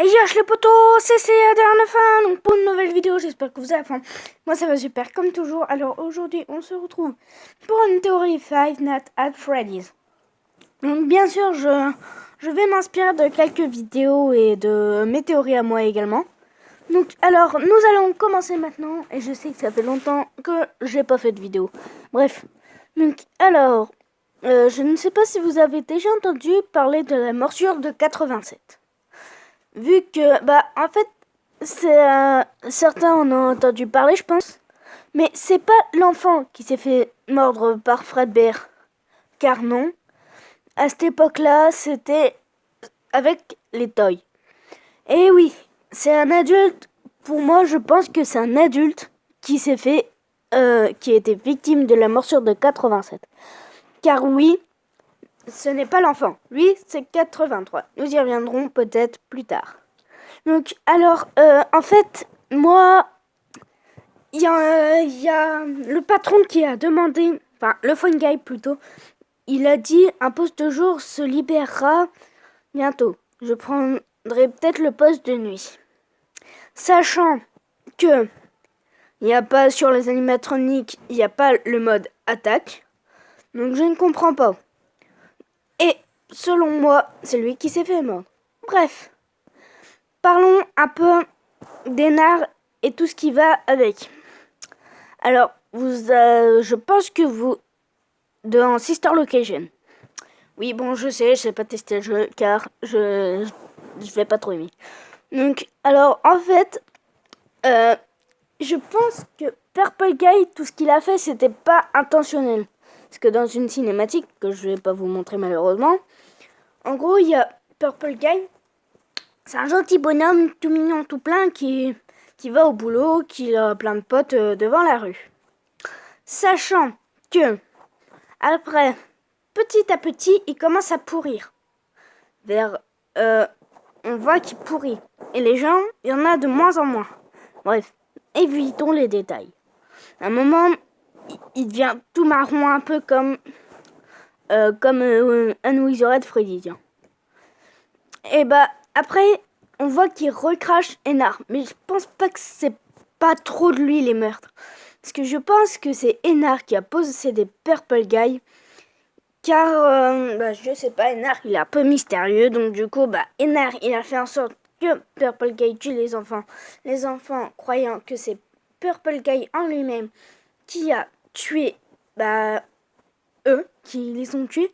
Et yo les potos, c'est Adrien fin, donc pour une nouvelle vidéo, j'espère que vous allez enfin. Moi ça va super comme toujours. Alors aujourd'hui on se retrouve pour une théorie Five Nights at Freddy's. Donc bien sûr je vais m'inspirer de quelques vidéos et de mes théories à moi également. Donc alors nous allons commencer maintenant, et je sais que ça fait longtemps que j'ai pas fait de vidéo. Bref, donc alors, je ne sais pas si vous avez déjà entendu parler de la morsure de 87. Vu que, en fait, certains en ont entendu parler, je pense. Mais c'est pas l'enfant qui s'est fait mordre par Fredbear. Car non, à cette époque-là, c'était avec les toys. Et oui, c'est un adulte. Pour moi, je pense que c'est un adulte qui s'est fait, qui a été victime de la morsure de 87. Car oui, ce n'est pas l'enfant. Lui, c'est 83. Nous y reviendrons peut-être plus tard. Donc, alors, en fait, moi, il y a le patron qui a demandé, enfin, le phone guy plutôt, il a dit un poste de jour se libérera bientôt. Je prendrai peut-être le poste de nuit. Sachant que il n'y a pas sur les animatroniques, il n'y a pas le mode attaque. Donc, je ne comprends pas. Et, selon moi, c'est lui qui s'est fait mordre. Bref. Parlons un peu d'Enar et tout ce qui va avec. Alors, je pense que vous... Dans Sister Location. Oui, bon, je sais pas testé le jeu car je vais pas trop aimer. Donc, alors, en fait, je pense que Purple Guy, tout ce qu'il a fait, c'était pas intentionnel. Parce que dans une cinématique, que je vais pas vous montrer malheureusement, en gros, il y a Purple Guy. C'est un gentil bonhomme tout mignon, tout plein, qui va au boulot, qui a plein de potes devant la rue. Sachant que, après, petit à petit, il commence à pourrir. On voit qu'il pourrit. Et les gens, il y en a de moins en moins. Bref, évitons les détails. À un moment, il devient tout marron, un peu comme Unwizard Freddy, tiens. Et après, on voit qu'il recrache Enar. Mais je pense pas que c'est pas trop de lui les meurtres. Parce que je pense que c'est Enar qui a possédé Purple Guy. Car, je sais pas, Enar il est un peu mystérieux. Donc du coup, Enar il a fait en sorte que Purple Guy tue les enfants. Les enfants croyant que c'est Purple Guy en lui-même qui a tué eux, qui les ont tués.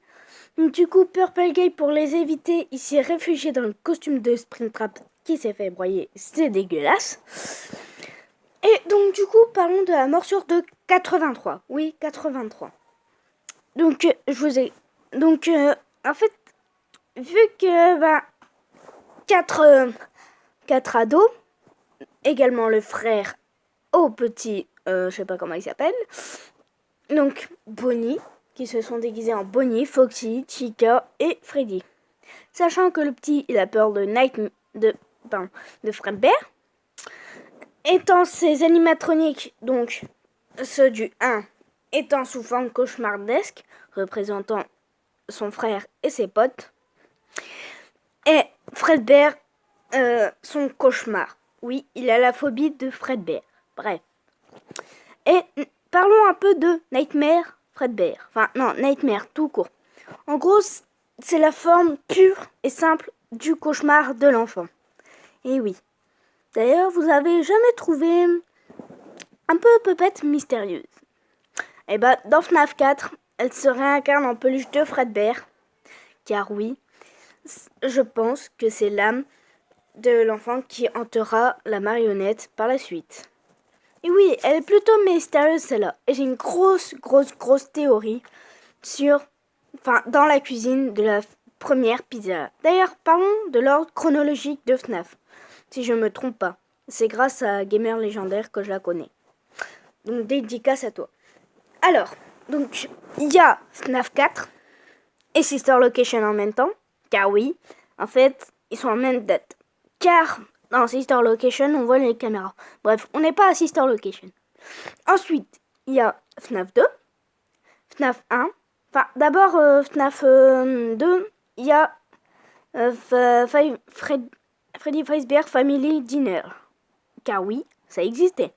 Donc du coup, Purple Guy, pour les éviter, il s'est réfugié dans le costume de Springtrap qui s'est fait broyer. C'est dégueulasse. Et donc du coup, parlons de la morsure de 83. Oui, 83. Donc, en fait, vu que, quatre ados, également le frère au petit, je sais pas comment il s'appelle, donc Bonnie, qui se sont déguisés en Bonnie, Foxy, Chica et Freddy. Sachant que le petit, il a peur de Fredbear. Étant ses animatroniques, donc ceux du 1, étant sous forme cauchemardesque, représentant son frère et ses potes. Et Fredbear, son cauchemar. Oui, il a la phobie de Fredbear. Bref. Et parlons un peu de Nightmare Fredbear. Enfin, non, Nightmare tout court. En gros, c'est la forme pure et simple du cauchemar de l'enfant. Et oui. D'ailleurs, vous avez jamais trouvé un peu peut-être mystérieuse. Et dans FNAF 4, elle se réincarne en peluche de Fredbear. Car oui, je pense que c'est l'âme de l'enfant qui hantera la marionnette par la suite. Et oui, elle est plutôt mystérieuse celle-là. Et j'ai une grosse théorie dans la cuisine de la première pizza. D'ailleurs, parlons de l'ordre chronologique de FNAF. Si je me trompe pas. C'est grâce à Gamer Légendaire que je la connais. Donc, dédicace à toi. Alors, donc, il y a FNAF 4 et Sister Location en même temps. Car oui, en fait, ils sont en même date. Car dans Sister Location, on voit les caméras. Bref, on n'est pas à Sister Location. Ensuite, il y a FNAF 2, FNAF 1. Enfin, d'abord, FNAF 2, il y a Freddy Fazbear Family Dinner. Car oui, ça existait.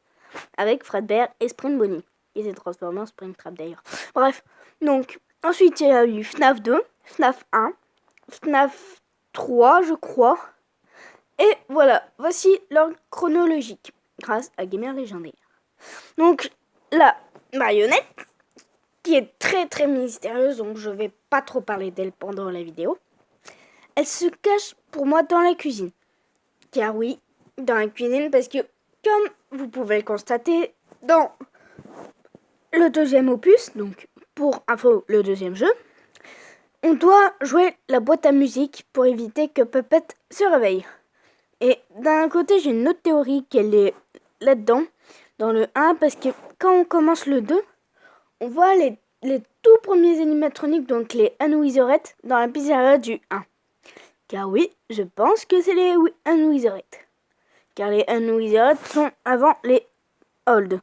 Avec Fredbear et Spring Bonnie. Ils s'est transformé en Springtrap d'ailleurs. Bref, donc, ensuite il y a eu FNAF 2, FNAF 1, FNAF 3 je crois. Et voilà, voici l'ordre chronologique, grâce à Gamer Légendaire. Donc, la marionnette, qui est très mystérieuse, donc je vais pas trop parler d'elle pendant la vidéo. Elle se cache pour moi dans la cuisine. Car oui, dans la cuisine, parce que comme vous pouvez le constater, dans le deuxième opus, donc pour info le deuxième jeu, on doit jouer la boîte à musique pour éviter que Puppet se réveille. Et d'un côté, j'ai une autre théorie qu'elle est là-dedans, dans le 1, parce que quand on commence le 2, on voit les tout premiers animatroniques, donc les Anouiserettes, dans la pizzeria du 1. Car oui, je pense que c'est les Anouiserettes. Car les Anouiserettes sont avant les Old.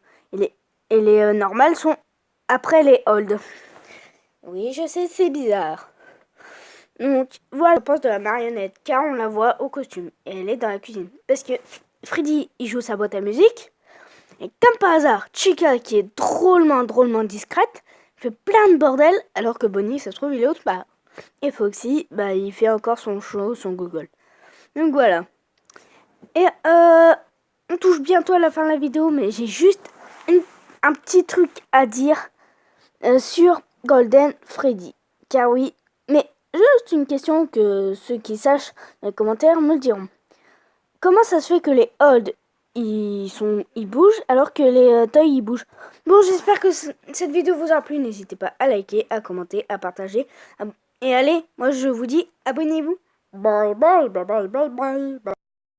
Et les normales sont après les Old. Oui, je sais, c'est bizarre. Donc, voilà le poste de la marionnette, car on la voit au costume. Et elle est dans la cuisine. Parce que Freddy, il joue sa boîte à musique. Et comme par hasard, Chica, qui est drôlement discrète, fait plein de bordel, alors que Bonnie, ça se trouve, il est autre part. Et Foxy, il fait encore son show, son Google. Donc voilà. Et on touche bientôt à la fin de la vidéo, mais j'ai juste un petit truc à dire sur Golden Freddy. Car oui, mais juste une question que ceux qui sachent dans les commentaires me le diront. Comment ça se fait que les Old ils bougent alors que les toys ils bougent? Bon, j'espère que cette vidéo vous a plu. N'hésitez pas à liker, à commenter, à partager. Et allez, moi je vous dis abonnez-vous. Bye bye bye bye bye bye.